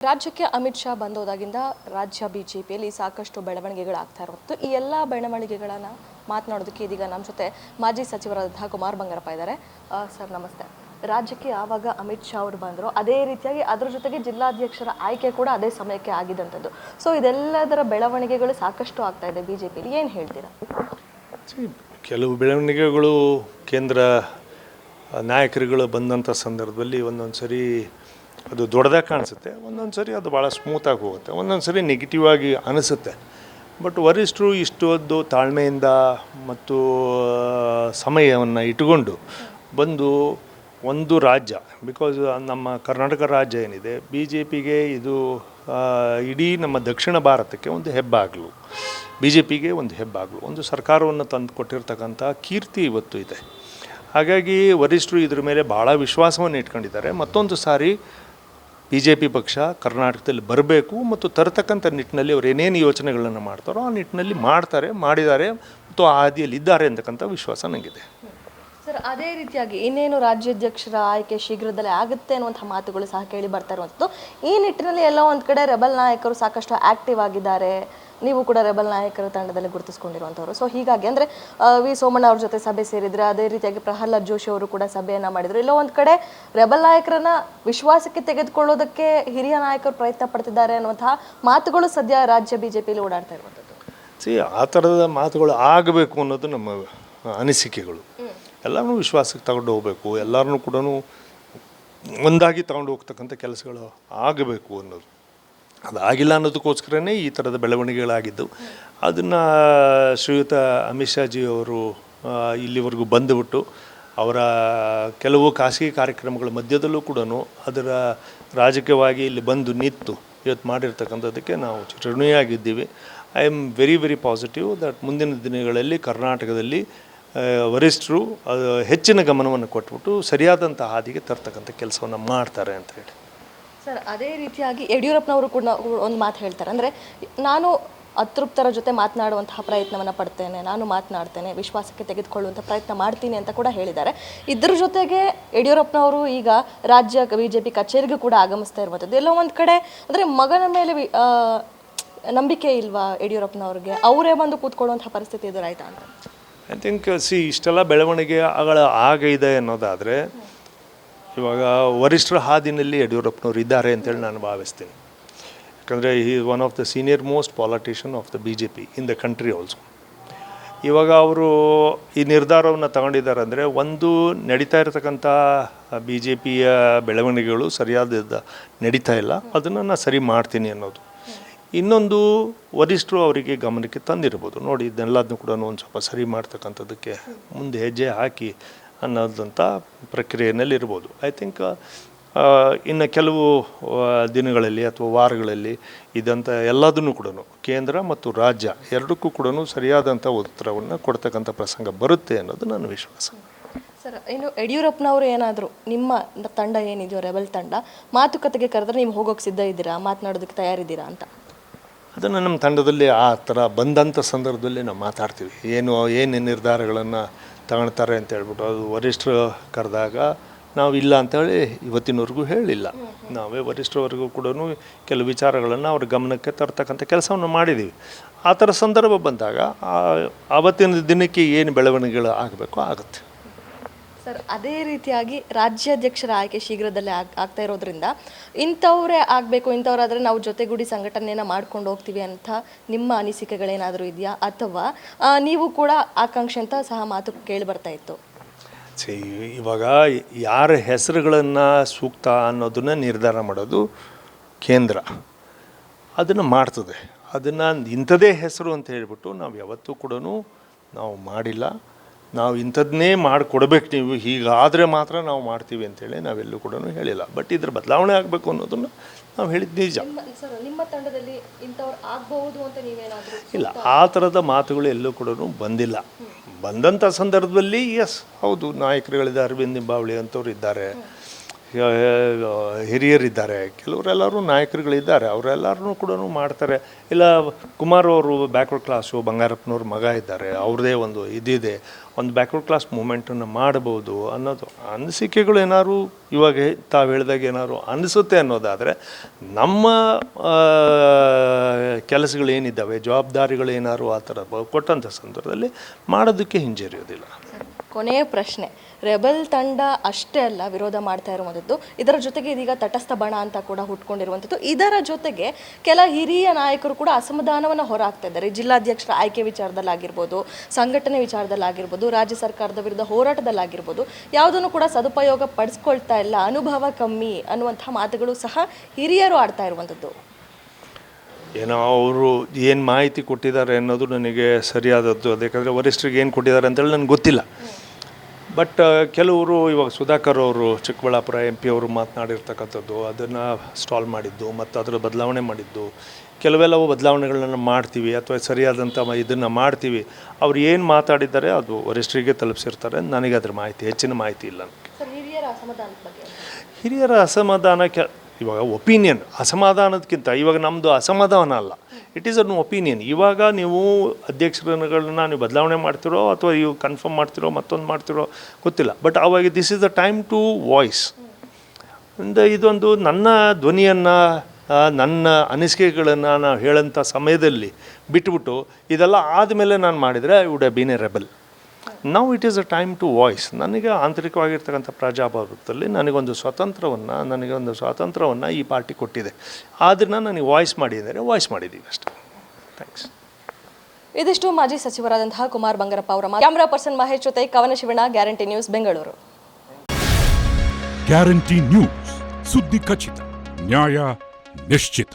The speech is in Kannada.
ರಾಜ್ಯಕ್ಕೆ ಅಮಿತ್ ಶಾ ಬಂದೋದಾಗಿಂದ ರಾಜ್ಯ ಬಿಜೆಪಿಯಲ್ಲಿ ಸಾಕಷ್ಟು ಬೆಳವಣಿಗೆಗಳಾಗ್ತಾ ಇರುವುದು. ಈ ಎಲ್ಲ ಬೆಳವಣಿಗೆಗಳನ್ನು ಮಾತನಾಡೋದಕ್ಕೆ ಇದೀಗ ನಮ್ಮ ಜೊತೆ ಮಾಜಿ ಸಚಿವರಾದಂತಹ ಕುಮಾರ್ ಬಂಗಾರಪ್ಪ ಇದ್ದಾರೆ. ಸರ್ ನಮಸ್ತೆ. ರಾಜ್ಯಕ್ಕೆ ಯಾವಾಗ ಅಮಿತ್ ಶಾ ಅವರು ಬಂದರು ಅದೇ ರೀತಿಯಾಗಿ ಅದರ ಜೊತೆಗೆ ಜಿಲ್ಲಾಧ್ಯಕ್ಷರ ಆಯ್ಕೆ ಕೂಡ ಅದೇ ಸಮಯಕ್ಕೆ ಆಗಿದ್ದಂಥದ್ದು. ಸೊ ಇದೆಲ್ಲದರ ಬೆಳವಣಿಗೆಗಳು ಸಾಕಷ್ಟು ಆಗ್ತಾ ಇದೆ ಬಿಜೆಪಿಯಲ್ಲಿ, ಏನು ಹೇಳ್ತೀರಾ? ಕೆಲವು ಬೆಳವಣಿಗೆಗಳು ಕೇಂದ್ರ ನಾಯಕರುಗಳು ಬಂದಂಥ ಸಂದರ್ಭದಲ್ಲಿ ಒಂದೊಂದು ಸರಿ ಅದು ದೊಡ್ಡದಾಗಿ ಕಾಣಿಸುತ್ತೆ, ಒಂದೊಂದು ಸರಿ ಅದು ಭಾಳ ಸ್ಮೂತಾಗಿ ಹೋಗುತ್ತೆ, ಒಂದೊಂದು ಸರಿ ನೆಗೆಟಿವ್ ಆಗಿ ಅನಿಸುತ್ತೆ. ಬಟ್ ವರಿಷ್ಠರು ಇಷ್ಟೊಂದು ತಾಳ್ಮೆಯಿಂದ ಮತ್ತು ಸಮಯವನ್ನು ಇಟ್ಟುಕೊಂಡು ಬಂದು ಒಂದು ರಾಜ್ಯ, ಬಿಕಾಸ್ ನಮ್ಮ ಕರ್ನಾಟಕ ರಾಜ್ಯ ಏನಿದೆ ಬಿ ಜೆ ಪಿಗೆ ಇದು ಇಡೀ ನಮ್ಮ ದಕ್ಷಿಣ ಭಾರತಕ್ಕೆ ಒಂದು ಹೆಬ್ಬಾಗಲು, ಬಿ ಜೆ ಪಿಗೆ ಒಂದು ಹೆಬ್ಬಾಗಲು, ಒಂದು ಸರ್ಕಾರವನ್ನು ತಂದು ಕೊಟ್ಟಿರ್ತಕ್ಕಂಥ ಕೀರ್ತಿ ಇವತ್ತು ಇದೆ. ಹಾಗಾಗಿ ವರಿಷ್ಠರು ಇದ್ರ ಮೇಲೆ ಭಾಳ ವಿಶ್ವಾಸವನ್ನು ಇಟ್ಕೊಂಡಿದ್ದಾರೆ. ಮತ್ತೊಂದು ಸಾರಿ ಬಿ ಜೆ ಪಿ ಪಕ್ಷ ಕರ್ನಾಟಕದಲ್ಲಿ ಬರಬೇಕು ಮತ್ತು ತರತಕ್ಕಂಥ ನಿಟ್ಟಿನಲ್ಲಿ ಅವರು ಏನೇನು ಯೋಚನೆಗಳನ್ನು ಮಾಡ್ತಾರೋ ಆ ನಿಟ್ಟಿನಲ್ಲಿ ಮಾಡಿದ್ದಾರೆ ಮತ್ತು ಆ ಹಾದಿಯಲ್ಲಿ ಇದ್ದಾರೆ ಅಂತಕ್ಕಂಥ ವಿಶ್ವಾಸ ನನಗಿದೆ. ಸರ್, ಅದೇ ರೀತಿಯಾಗಿ ಇನ್ನೇನು ರಾಜ್ಯಾಧ್ಯಕ್ಷರ ಆಯ್ಕೆ ಶೀಘ್ರದಲ್ಲೇ ಆಗುತ್ತೆ ಅನ್ನುವಂಥ ಮಾತುಗಳು ಸಹ ಕೇಳಿ ಬರ್ತಾ ಇರುವಂಥದ್ದು. ಈ ನಿಟ್ಟಿನಲ್ಲಿ ಎಲ್ಲೋ ಒಂದು ಕಡೆ ರೆಬಲ್ ನಾಯಕರು ಸಾಕಷ್ಟು ಆ್ಯಕ್ಟಿವ್ ಆಗಿದ್ದಾರೆ. ನೀವು ಕೂಡ ರೆಬಲ್ ನಾಯಕರ ತಂಡದಲ್ಲಿ ಗುರುತಿಸ್ಕೊಂಡಿರುವಂಥವ್ರು. ಸೊ ಹೀಗಾಗಿ ಅಂದರೆ ವಿ ಸೋಮಣ್ಣ ಅವ್ರ ಜೊತೆ ಸಭೆ ಸೇರಿದ್ರೆ, ಅದೇ ರೀತಿಯಾಗಿ ಪ್ರಹ್ಲಾದ್ ಜೋಶಿ ಅವರು ಕೂಡ ಸಭೆಯನ್ನು ಮಾಡಿದರು. ಎಲ್ಲೋ ಒಂದು ಕಡೆ ರೆಬಲ್ ನಾಯಕರನ್ನ ವಿಶ್ವಾಸಕ್ಕೆ ತೆಗೆದುಕೊಳ್ಳೋದಕ್ಕೆ ಹಿರಿಯ ನಾಯಕರು ಪ್ರಯತ್ನ ಪಡ್ತಿದ್ದಾರೆ ಅನ್ನುವಂತಹ ಮಾತುಗಳು ಸದ್ಯ ರಾಜ್ಯ ಬಿಜೆಪಿಯಲ್ಲಿ ಓಡಾಡ್ತಾ ಇರುವಂಥದ್ದು. ಆ ಥರದ ಮಾತುಗಳು ಆಗಬೇಕು ಅನ್ನೋದು ನಮ್ಮ ಅನಿಸಿಕೆಗಳು. ಎಲ್ಲರನ್ನೂ ವಿಶ್ವಾಸಕ್ಕೆ ತಗೊಂಡು ಹೋಗಬೇಕು, ಎಲ್ಲರನ್ನೂ ಕೂಡ ಒಂದಾಗಿ ತಗೊಂಡು ಹೋಗ್ತಕ್ಕಂಥ ಕೆಲಸಗಳು ಆಗಬೇಕು ಅನ್ನೋದು. ಅದಾಗಿಲ್ಲ ಅನ್ನೋದಕ್ಕೋಸ್ಕರನೇ ಈ ಥರದ ಬೆಳವಣಿಗೆಗಳಾಗಿದ್ದು. ಅದನ್ನು ಶ್ರೀಯುತ ಅಮಿತ್ ಶಾಜಿ ಅವರು ಇಲ್ಲಿವರೆಗೂ ಬಂದುಬಿಟ್ಟು ಅವರ ಕೆಲವು ಖಾಸಗಿ ಕಾರ್ಯಕ್ರಮಗಳ ಮಧ್ಯದಲ್ಲೂ ಕೂಡ ಅದರ ರಾಜಕೀಯವಾಗಿ ಇಲ್ಲಿ ಬಂದು ನಿಂತು ಇವತ್ತು ಮಾಡಿರ್ತಕ್ಕಂಥದ್ದಕ್ಕೆ ನಾವು ಋಣಿಯಾಗಿದ್ದೀವಿ. I am very very positive that ಮುಂದಿನ ದಿನಗಳಲ್ಲಿ ಕರ್ನಾಟಕದಲ್ಲಿ ವರಿಷ್ಠರು ಹೆಚ್ಚಿನ ಗಮನವನ್ನು ಕೊಟ್ಬಿಟ್ಟು ಸರಿಯಾದಂಥ ಹಾದಿಗೆ ತರ್ತಕ್ಕಂಥ ಕೆಲಸವನ್ನು ಮಾಡ್ತಾರೆ ಅಂತ ಹೇಳಿ. ಸರ್, ಅದೇ ರೀತಿಯಾಗಿ ಯಡಿಯೂರಪ್ಪನವರು ಕೂಡ ಒಂದು ಮಾತು ಹೇಳ್ತಾರೆ. ಅಂದರೆ ನಾನು ಅತೃಪ್ತರ ಜೊತೆ ಮಾತನಾಡುವಂತಹ ಪ್ರಯತ್ನವನ್ನು ಪಡ್ತೇನೆ, ನಾನು ಮಾತನಾಡ್ತೇನೆ, ವಿಶ್ವಾಸಕ್ಕೆ ತೆಗೆದುಕೊಳ್ಳುವಂಥ ಪ್ರಯತ್ನ ಮಾಡ್ತೀನಿ ಅಂತ ಕೂಡ ಹೇಳಿದ್ದಾರೆ. ಇದ್ರ ಜೊತೆಗೆ ಯಡಿಯೂರಪ್ಪನವರು ಈಗ ರಾಜ್ಯ ಬಿಜೆಪಿ ಕಚೇರಿಗೂ ಕೂಡ ಆಗಮಿಸ್ತಾ ಇರುವಂಥದ್ದು. ಎಲ್ಲೋ ಒಂದು ಕಡೆ ಅಂದರೆ ಮಗನ ಮೇಲೆ ನಂಬಿಕೆ ಇಲ್ವಾ ಯಡಿಯೂರಪ್ಪನವ್ರಿಗೆ? ಅವರೇ ಬಂದು ಕೂತ್ಕೊಳ್ಳುವಂಥ ಪರಿಸ್ಥಿತಿ ಎದುರಾಯ್ತಾ ಅಂತ? ಐ ಥಿಂಕ್ ಇಷ್ಟೆಲ್ಲ ಬೆಳವಣಿಗೆ ಆಗಿದೆ ಅನ್ನೋದಾದರೆ ಇವಾಗ ವರಿಷ್ಠರ ಹಾದಿನಲ್ಲಿ ಯಡಿಯೂರಪ್ಪನವರು ಇದ್ದಾರೆ ಅಂತೇಳಿ ನಾನು ಭಾವಿಸ್ತೀನಿ. ಯಾಕಂದರೆ he is one of the senior most politician of the B J P in the country also. ಇವಾಗ ಅವರು ಈ ನಿರ್ಧಾರವನ್ನು ತಗೊಂಡಿದ್ದಾರೆ ಅಂದರೆ ಒಂದು ನಡೀತಾ ಇರತಕ್ಕಂಥ ಬಿ ಜೆ ಪಿಯ ಬೆಳವಣಿಗೆಗಳು ಸರಿಯಾದ ನಡೀತಾ ಇಲ್ಲ, ಅದನ್ನು ನಾನು ಸರಿ ಮಾಡ್ತೀನಿ ಅನ್ನೋದು. ಇನ್ನೊಂದು ವರಿಷ್ಠರು ಅವರಿಗೆ ಗಮನಕ್ಕೆ ತಂದಿರ್ಬೋದು, ನೋಡಿ ಇದನ್ನೆಲ್ಲದನ್ನು ಕೂಡ ಒಂದು ಸ್ವಲ್ಪ ಸರಿ ಮಾಡ್ತಕ್ಕಂಥದ್ದಕ್ಕೆ ಮುಂದೆ ಹೆಜ್ಜೆ ಹಾಕಿ ಅನ್ನೋದಂಥ ಪ್ರಕ್ರಿಯೆಯಲ್ಲಿ ಇರ್ಬೋದು. ಐ ಥಿಂಕ್ ಇನ್ನು ಕೆಲವು ದಿನಗಳಲ್ಲಿ ಅಥವಾ ವಾರಗಳಲ್ಲಿ ಇದಂಥ ಎಲ್ಲದನ್ನು ಕೂಡ ಕೇಂದ್ರ ಮತ್ತು ರಾಜ್ಯ ಎರಡಕ್ಕೂ ಕೂಡ ಸರಿಯಾದಂಥ ಉತ್ತರವನ್ನು ಕೊಡ್ತಕ್ಕಂಥ ಪ್ರಸಂಗ ಬರುತ್ತೆ ಅನ್ನೋದು ನನ್ನ ವಿಶ್ವಾಸ. ಸರ್, ಇನ್ನು ಯಡಿಯೂರಪ್ಪನವರು ಏನಾದರೂ ನಿಮ್ಮ ತಂಡ ಏನಿದೆಯೋ ರೆಬಲ್ ತಂಡ ಮಾತುಕತೆಗೆ ಕರೆದ್ರೆ ನೀವು ಹೋಗೋಕ್ಕೆ ಸಿದ್ಧ ಇದ್ದೀರಾ, ಮಾತನಾಡೋದಕ್ಕೆ ತಯಾರಿದ್ದೀರಾ ಅಂತ? ಅದನ್ನು ನಮ್ಮ ತಂಡದಲ್ಲಿ ಆ ಥರ ಬಂದಂಥ ಸಂದರ್ಭದಲ್ಲಿ ನಾವು ಮಾತಾಡ್ತೀವಿ. ಏನು ನಿರ್ಧಾರಗಳನ್ನು ತಗೊಳ್ತಾರೆ ಅಂತ ಹೇಳ್ಬಿಟ್ಟು ಅದು ವರಿಷ್ಠರು ಕರೆದಾಗ ನಾವು ಇಲ್ಲ ಅಂತೇಳಿ ಇವತ್ತಿನವರೆಗೂ ಹೇಳಿಲ್ಲ. ನಾವೇ ವರಿಷ್ಠರವರೆಗೂ ಕೂಡ ಕೆಲವು ವಿಚಾರಗಳನ್ನು ಅವ್ರ ಗಮನಕ್ಕೆ ತರ್ತಕ್ಕಂಥ ಕೆಲಸವನ್ನು ಮಾಡಿದ್ದೀವಿ. ಆ ಥರ ಸಂದರ್ಭ ಬಂದಾಗ ಆವತ್ತಿನ ದಿನಕ್ಕೆ ಏನು ಬೆಳವಣಿಗೆಗಳು ಆಗಬೇಕು ಆಗುತ್ತೆ. ಸರ್, ಅದೇ ರೀತಿಯಾಗಿ ರಾಜ್ಯಾಧ್ಯಕ್ಷರ ಆಯ್ಕೆ ಶೀಘ್ರದಲ್ಲೇ ಆಗ್ತಾ ಇರೋದ್ರಿಂದ ಇಂಥವರೇ ಆಗಬೇಕು, ಇಂಥವರಾದರೆ ನಾವು ಜೊತೆಗೂಡಿ ಸಂಘಟನೆಯನ್ನು ಮಾಡ್ಕೊಂಡು ಹೋಗ್ತೀವಿ ಅಂತ ನಿಮ್ಮ ಅನಿಸಿಕೆಗಳೇನಾದರೂ ಇದೆಯಾ? ಅಥವಾ ನೀವು ಕೂಡ ಆಕಾಂಕ್ಷೆ ಅಂತ ಸಹ ಮಾತು ಕೇಳಿ ಬರ್ತಾ ಇತ್ತು? ಇವಾಗ ಯಾರ ಹೆಸರುಗಳನ್ನು ಸೂಕ್ತ ಅನ್ನೋದನ್ನು ನಿರ್ಧಾರ ಮಾಡೋದು ಕೇಂದ್ರ, ಅದನ್ನು ಮಾಡ್ತದೆ. ಅದನ್ನು ಇಂಥದೇ ಹೆಸರು ಅಂತ ಹೇಳ್ಬಿಟ್ಟು ನಾವು ಯಾವತ್ತೂ ಕೂಡ ನಾವು ಮಾಡಿಲ್ಲ. ನಾವು ಇಂಥದ್ದನ್ನೇ ಮಾಡಿಕೊಡ್ಬೇಕು, ನೀವು ಹೀಗಾದರೆ ಮಾತ್ರ ನಾವು ಮಾಡ್ತೀವಿ ಅಂತೇಳಿ ನಾವೆಲ್ಲೂ ಕೂಡ ಹೇಳಿಲ್ಲ. ಬಟ್ ಇದ್ರ ಬದಲಾವಣೆ ಆಗಬೇಕು ಅನ್ನೋದನ್ನು ನಾವು ಹೇಳಿದ್ದು ನಿಜ. ನಿಮ್ಮ ತಂಡದಲ್ಲಿ ಇಂಥವ್ರು ಆಗ್ಬಹುದು ಅಂತ ನೀವೇನಾದರೂ? ಇಲ್ಲ, ಆ ಥರದ ಮಾತುಗಳು ಎಲ್ಲೂ ಕೂಡ ಬಂದಿಲ್ಲ. ಬಂದಂಥ ಸಂದರ್ಭದಲ್ಲಿ ಎಸ್ ಹೌದು ನಾಯಕರುಗಳಿದ್ದಾರೆ, ಅರವಿಂದ್ ಲಿಂಬಾವಳಿ ಅಂಥವ್ರು ಇದ್ದಾರೆ, ಹಿರಿಯರಿದ್ದಾರೆ, ಕೆಲವರೆಲ್ಲರೂ ನಾಯಕರುಗಳಿದ್ದಾರೆ, ಅವರೆಲ್ಲರೂ ಕೂಡ ಮಾಡ್ತಾರೆ. ಇಲ್ಲ ಕುಮಾರ್ ಅವರು ಬ್ಯಾಕ್ವರ್ಡ್ ಕ್ಲಾಸು, ಬಂಗಾರಪ್ಪನವ್ರ ಮಗ ಇದ್ದಾರೆ, ಅವ್ರದ್ದೇ ಒಂದು ಇದಿದೆ, ಒಂದು ಬ್ಯಾಕ್ವರ್ಡ್ ಕ್ಲಾಸ್ ಮೂಮೆಂಟನ್ನು ಮಾಡ್ಬೋದು ಅನ್ನೋದು ಅನಿಸಿಕೆಗಳು ಏನಾದ್ರು ಇವಾಗ ತಾವು ಹೇಳಿದಾಗ ಏನಾದ್ರು ಅನಿಸುತ್ತೆ ಅನ್ನೋದಾದರೆ, ನಮ್ಮ ಕೆಲಸಗಳೇನಿದ್ದಾವೆ, ಜವಾಬ್ದಾರಿಗಳು ಏನಾದ್ರು ಆ ಥರ ಕೊಟ್ಟಂಥ ಸಂದರ್ಭದಲ್ಲಿ ಮಾಡೋದಕ್ಕೆ ಹಿಂಜರಿಯೋದಿಲ್ಲ. ಕೊನೆಯ ಪ್ರಶ್ನೆ, ರೆಬಲ್ ತಂಡ ಅಷ್ಟೇ ಅಲ್ಲ ವಿರೋಧ ಮಾಡ್ತಾ ಇರುವಂಥದ್ದು, ಇದರ ಜೊತೆಗೆ ಇದೀಗ ತಟಸ್ಥ ಬಣ ಅಂತ ಕೂಡ ಹುಟ್ಕೊಂಡಿರುವಂಥದ್ದು. ಇದರ ಜೊತೆಗೆ ಕೆಲ ಹಿರಿಯ ನಾಯಕರು ಕೂಡ ಅಸಮಾಧಾನವನ್ನು ಹೊರಹಾಕ್ತಾ ಇದ್ದಾರೆ. ಜಿಲ್ಲಾಧ್ಯಕ್ಷರ ಆಯ್ಕೆ ವಿಚಾರದಲ್ಲಾಗಿರ್ಬೋದು, ಸಂಘಟನೆ ವಿಚಾರದಲ್ಲಾಗಿರ್ಬೋದು, ರಾಜ್ಯ ಸರ್ಕಾರದ ವಿರುದ್ಧ ಹೋರಾಟದಲ್ಲಾಗಿರ್ಬೋದು, ಯಾವುದನ್ನು ಕೂಡ ಸದುಪಯೋಗ ಪಡಿಸ್ಕೊಳ್ತಾ ಇಲ್ಲ, ಅನುಭವ ಕಮ್ಮಿ ಅನ್ನುವಂಥ ಮಾತುಗಳು ಸಹ ಹಿರಿಯರು ಆಡ್ತಾ ಇರುವಂಥದ್ದು. ಏನೋ ಅವರು ಏನು ಮಾಹಿತಿ ಕೊಟ್ಟಿದ್ದಾರೆ ಅನ್ನೋದು ನನಗೆ ಸರಿಯಾದದ್ದು, ಅದಕ್ಕೆ ವರಿಷ್ಠರಿಗೆ ಏನು ಕೊಟ್ಟಿದ್ದಾರೆ ಅಂತೇಳಿ ನನಗೆ ಗೊತ್ತಿಲ್ಲ. ಬಟ್ ಕೆಲವರು ಇವಾಗ ಸುಧಾಕರ್ ಅವರು ಚಿಕ್ಕಬಳ್ಳಾಪುರ MP ಅವರು ಮಾತನಾಡಿರ್ತಕ್ಕಂಥದ್ದು, ಅದನ್ನು ಸ್ಟಾಲ್ ಮಾಡಿದ್ದು ಮತ್ತು ಅದರ ಬದಲಾವಣೆ ಮಾಡಿದ್ದು, ಕೆಲವೆಲ್ಲವೂ ಬದಲಾವಣೆಗಳನ್ನು ಮಾಡ್ತೀವಿ ಅಥವಾ ಸರಿಯಾದಂಥ ಇದನ್ನು ಮಾಡ್ತೀವಿ, ಅವ್ರು ಏನು ಮಾತಾಡಿದ್ದಾರೆ ಅದು ವರಿಷ್ಠರಿಗೆ ತಲುಪಿಸಿರ್ತಾರೆ. ನನಗೆ ಅದ್ರ ಮಾಹಿತಿ, ಹೆಚ್ಚಿನ ಮಾಹಿತಿ ಇಲ್ಲ. ಹಿರಿಯರ ಅಸಮಾಧಾನ ಇವಾಗ ಒಪಿನಿಯನ್, ಅಸಮಾಧಾನದಕ್ಕಿಂತ ಇವಾಗ ನಮ್ಮದು ಅಸಮಾಧಾನ ಅಲ್ಲ, ಇಟ್ ಈಸ್ ಅನ್ ಒಪಿನಿಯನ್. ಇವಾಗ ನೀವು ಅಧ್ಯಕ್ಷರುಗಳನ್ನ ನೀವು ಬದಲಾವಣೆ ಮಾಡ್ತಿರೋ ಅಥವಾ ಇವು ಕನ್ಫರ್ಮ್ ಮಾಡ್ತಿರೋ ಮತ್ತೊಂದು ಮಾಡ್ತಿರೋ ಗೊತ್ತಿಲ್ಲ, ಬಟ್ ಅವಾಗ this is the time to voice. ಇದೊಂದು ನನ್ನ ಧ್ವನಿಯನ್ನು, ನನ್ನ ಅನಿಸಿಕೆಗಳನ್ನು ನಾನು ಹೇಳೋಂಥ ಸಮಯದಲ್ಲಿ ಬಿಟ್ಬಿಟ್ಟು ಇದೆಲ್ಲ ಆದಮೇಲೆ ನಾನು ಮಾಡಿದರೆ I would have been a rebel. Now it is a time to voice. ನನಗೆ ಆಂತರಿಕವಾಗಿರ್ತಕ್ಕಂಥ ಪ್ರಜಾಪ್ರಭುತ್ವದಲ್ಲಿ ನನಗೊಂದು ಸ್ವಾತಂತ್ರ್ಯವನ್ನು ಈ ಪಾರ್ಟಿ ಕೊಟ್ಟಿದೆ. ಅದನ್ನು ನನಗೆ ವಾಯ್ಸ್ ಮಾಡಿದರೆ ವಾಯ್ಸ್ ಮಾಡಿದ್ದೀವಿ ಅಷ್ಟೇ. ಥ್ಯಾಂಕ್ಸ್. ಇದಿಷ್ಟು ಮಾಜಿ ಸಚಿವರಾದಂತಹ ಕುಮಾರ್ ಬಂಗಾರಪ್ಪ ಅವರ ಕ್ಯಾಮರಾ ಪರ್ಸನ್ ಮಹೇಶ್ ಜೊತೆ ಕವನ Shivanna, guarantee news, Bengaluru. Guarantee news, ಸುದ್ದಿ ಖಚಿತ, ನ್ಯಾಯ ನಿಶ್ಚಿತ.